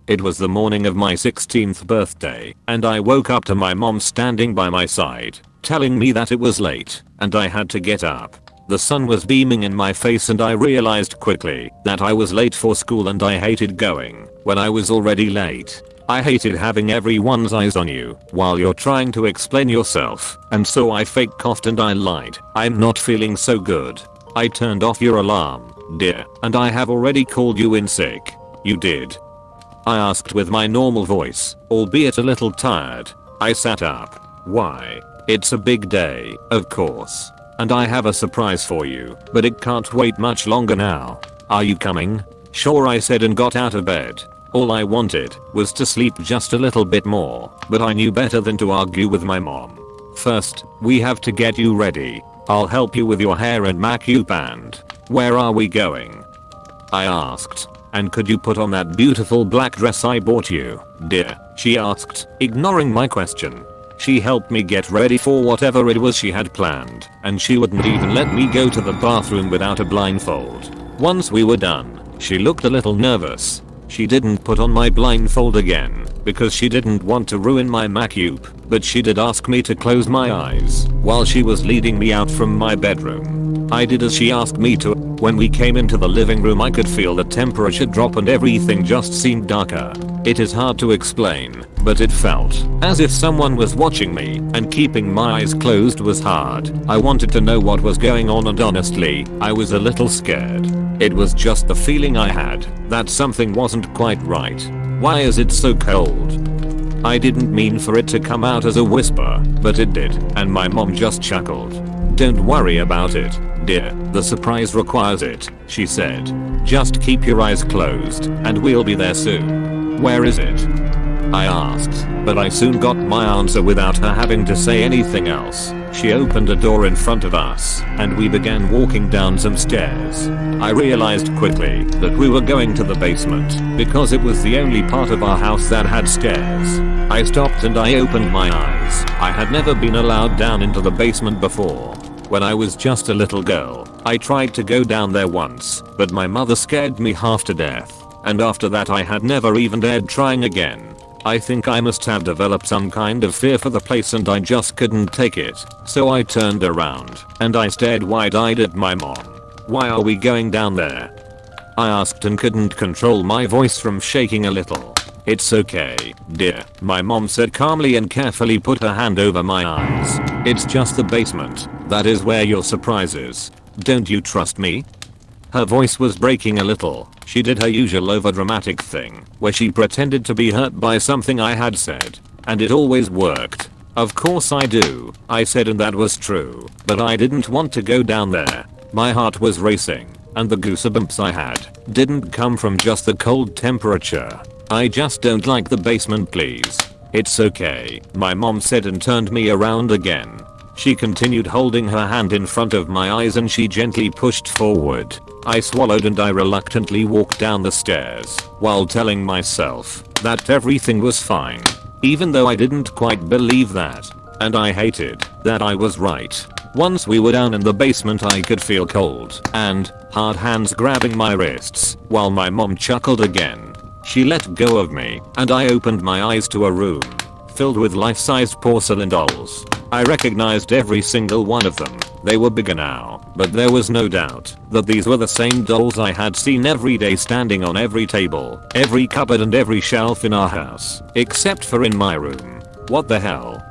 It was the morning of my 16th birthday, and I woke up to my mom standing by my side, telling me that it was late, and I had to get up. The sun was beaming in my face and I realized quickly that I was late for school and I hated going when I was already late. I hated having everyone's eyes on you while you're trying to explain yourself, and so I fake coughed and I lied. I'm not feeling so good. I turned off your alarm, dear, and I have already called you in sick. You did? I asked with my normal voice, albeit a little tired. I sat up. Why? It's a big day, of course. And I have a surprise for you, but it can't wait much longer now. Are you coming? Sure, I said and got out of bed. All I wanted was to sleep just a little bit more, but I knew better than to argue with my mom. First, we have to get you ready. I'll help you with your hair and makeup and where are we going? I asked. And could you put on that beautiful black dress I bought you, dear? She asked, ignoring my question. She helped me get ready for whatever it was she had planned, and she wouldn't even let me go to the bathroom without a blindfold. Once we were done, she looked a little nervous. She didn't put on my blindfold again because she didn't want to ruin my makeup, but she did ask me to close my eyes while she was leading me out from my bedroom. I did as she asked me to. When we came into the living room, I could feel the temperature drop and everything just seemed darker. It is hard to explain, but it felt as if someone was watching me, and keeping my eyes closed was hard. I wanted to know what was going on, and honestly, I was a little scared. It was just the feeling I had that something wasn't quite right. Why is it so cold? I didn't mean for it to come out as a whisper, but it did, and my mom just chuckled. Don't worry about it, dear, the surprise requires it, she said. Just keep your eyes closed, and we'll be there soon. Where is it? I asked, but I soon got my answer without her having to say anything else. She opened a door in front of us, and we began walking down some stairs. I realized quickly that we were going to the basement, because it was the only part of our house that had stairs. I stopped and I opened my eyes. I had never been allowed down into the basement before. When I was just a little girl, I tried to go down there once, but my mother scared me half to death, and after that I had never even dared trying again. I think I must have developed some kind of fear for the place and I just couldn't take it, so I turned around and I stared wide-eyed at my mom. Why are we going down there? I asked and couldn't control my voice from shaking a little. It's okay, dear, my mom said calmly and carefully put her hand over my eyes. It's just the basement. That is where your surprise is. Don't you trust me? Her voice was breaking a little. She did her usual overdramatic thing, where she pretended to be hurt by something I had said. And it always worked. Of course I do, I said, and that was true. But I didn't want to go down there. My heart was racing, and the goosebumps I had didn't come from just the cold temperature. I just don't like the basement, please. It's okay, my mom said and turned me around again. She continued holding her hand in front of my eyes and she gently pushed forward. I swallowed and I reluctantly walked down the stairs while telling myself that everything was fine, even though I didn't quite believe that. And I hated that I was right. Once we were down in the basement, I could feel cold and hard hands grabbing my wrists while my mom chuckled again. She let go of me and I opened my eyes to a room filled with life-sized porcelain dolls. I recognized every single one of them. They were bigger now, but there was no doubt that these were the same dolls I had seen every day standing on every table, every cupboard and every shelf in our house, except for in my room. What the hell?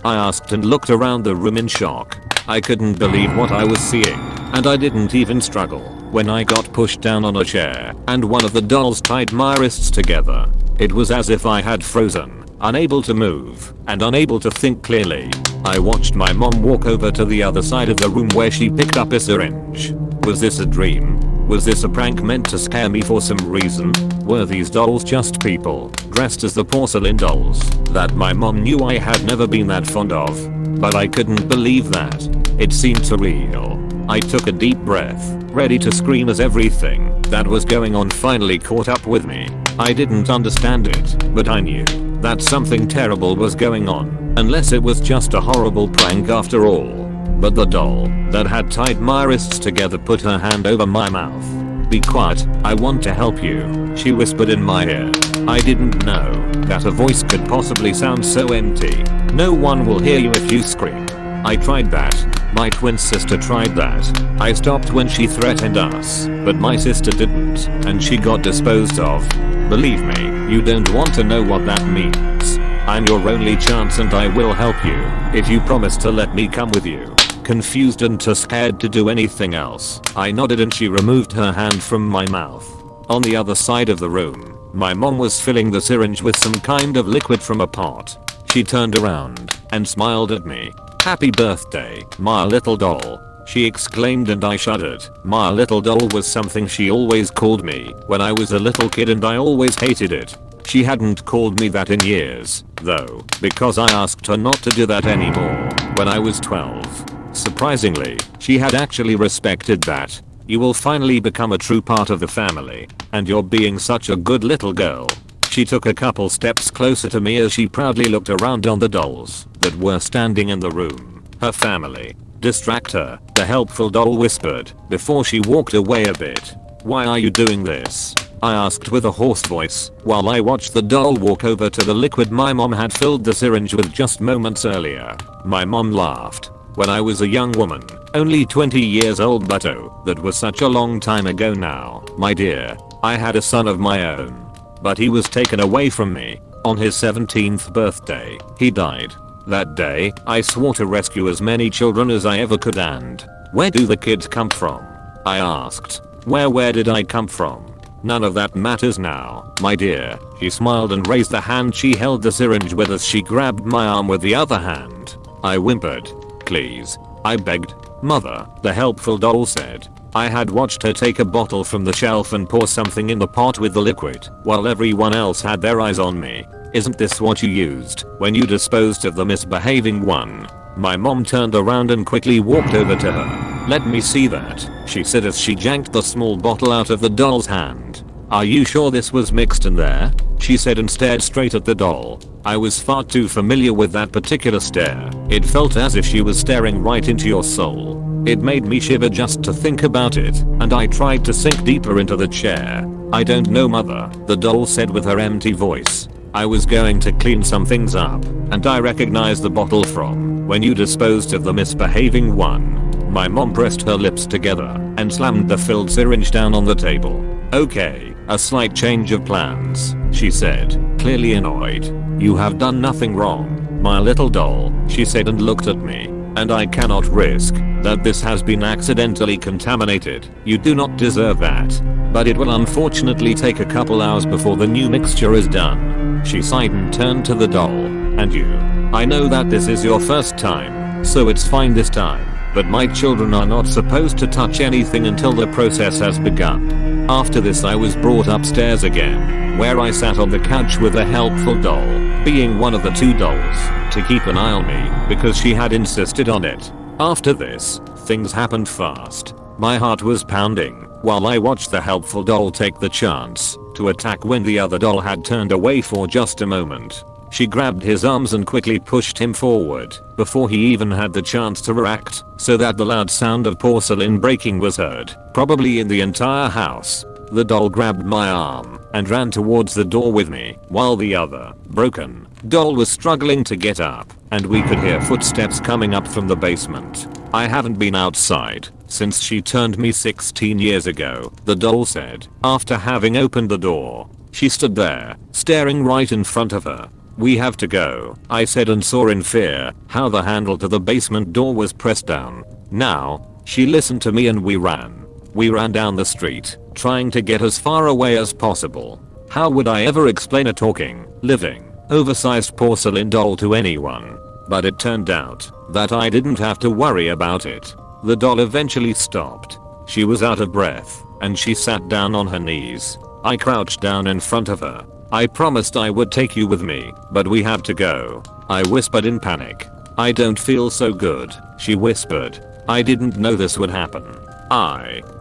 I asked and looked around the room in shock. I couldn't believe what I was seeing, and I didn't even struggle when I got pushed down on a chair and one of the dolls tied my wrists together. It was as if I had frozen, unable to move and unable to think clearly. I watched my mom walk over to the other side of the room where she picked up a syringe. Was this a dream? Was this a prank meant to scare me for some reason? Were these dolls just people dressed as the porcelain dolls that my mom knew I had never been that fond of? But I couldn't believe that. It seemed surreal. I took a deep breath, ready to scream as everything that was going on finally caught up with me. I didn't understand it, but I knew that something terrible was going on, unless it was just a horrible prank after all. But the doll that had tied my wrists together put her hand over my mouth Be quiet, I want to help you, she whispered in my ear. I didn't know that a voice could possibly sound so empty. No one will hear you if you scream. I tried that. My twin sister tried that. I stopped when she threatened us, but my sister didn't, and she got disposed of. Believe me, you don't want to know what that means. I'm your only chance and I will help you if you promise to let me come with you. Confused and too scared to do anything else, I nodded and she removed her hand from my mouth. On the other side of the room, my mom was filling the syringe with some kind of liquid from a pot. She turned around and smiled at me. "Happy birthday, my little doll," she exclaimed and I shuddered. My little doll was something she always called me when I was a little kid and I always hated it. She hadn't called me that in years, though, because I asked her not to do that anymore when I was 12. Surprisingly, she had actually respected that. "You will finally become a true part of the family, and you're being such a good little girl." She took a couple steps closer to me as she proudly looked around on the dolls that were standing in the room. "Her family. Distract her," the helpful doll whispered before she walked away a bit. "Why are you doing this?" I asked with a hoarse voice while I watched the doll walk over to the liquid my mom had filled the syringe with just moments earlier. My mom laughed. "When I was a young woman, only 20 years old, but oh, that was such a long time ago now, my dear. I had a son of my own, but he was taken away from me on his 17th birthday. He died. That day, I swore to rescue as many children as I ever could and where do the kids come from?" I asked. Where did I come from? None of that matters now, my dear." She smiled and raised the hand she held the syringe with as she grabbed my arm with the other hand. I whimpered. "Please," I begged. "Mother," the helpful doll said. I had watched her take a bottle from the shelf and pour something in the pot with the liquid while everyone else had their eyes on me. "Isn't this what you used when you disposed of the misbehaving one?" My mom turned around and quickly walked over to her. "Let me see that," she said as she yanked the small bottle out of the doll's hand. "Are you sure this was mixed in there?" she said and stared straight at the doll. I was far too familiar with that particular stare. It felt as if she was staring right into your soul. It made me shiver just to think about it, and I tried to sink deeper into the chair. "I don't know, mother," the doll said with her empty voice. "I was going to clean some things up, and I recognized the bottle from when you disposed of the misbehaving one." My mom pressed her lips together and slammed the filled syringe down on the table. "Okay, a slight change of plans," she said, clearly annoyed. "You have done nothing wrong, my little doll," she said and looked at me. "And I cannot risk that this has been accidentally contaminated. You do not deserve that. But it will unfortunately take a couple hours before the new mixture is done." She sighed and turned to the doll. "And you. I know that this is your first time, so it's fine this time. But my children are not supposed to touch anything until the process has begun." After this I was brought upstairs again, where I sat on the couch with a helpful doll, being one of the two dolls, to keep an eye on me because she had insisted on it. After this, things happened fast. My heart was pounding while I watched the helpful doll take the chance to attack when the other doll had turned away for just a moment. She grabbed his arms and quickly pushed him forward before he even had the chance to react, so that the loud sound of porcelain breaking was heard, probably in the entire house. The doll grabbed my arm and ran towards the door with me, while the other, broken, doll was struggling to get up, and we could hear footsteps coming up from the basement. "I haven't been outside since she turned me 16 years ago," the doll said, after having opened the door. She stood there, staring right in front of her. "We have to go," I said and saw in fear how the handle to the basement door was pressed down. "Now." She listened to me and we ran. We ran down the street, trying to get as far away as possible. How would I ever explain a talking, living, oversized porcelain doll to anyone? But it turned out that I didn't have to worry about it. The doll eventually stopped. She was out of breath, and she sat down on her knees. I crouched down in front of her. "I promised I would take you with me, but we have to go," I whispered in panic. "I don't feel so good," she whispered. "I didn't know this would happen.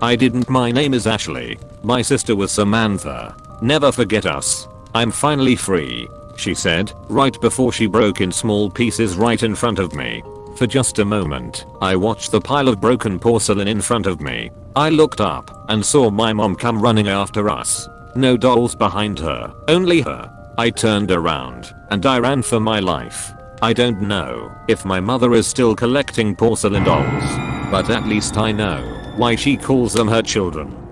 I didn't. My name is Ashley. My sister was Samantha. Never forget us. I'm finally free," she said, right before she broke in small pieces right in front of me. For just a moment, I watched the pile of broken porcelain in front of me. I looked up and saw my mom come running after us. No dolls behind her, only her. I turned around and I ran for my life. I don't know if my mother is still collecting porcelain dolls, but at least I know why she calls them her children.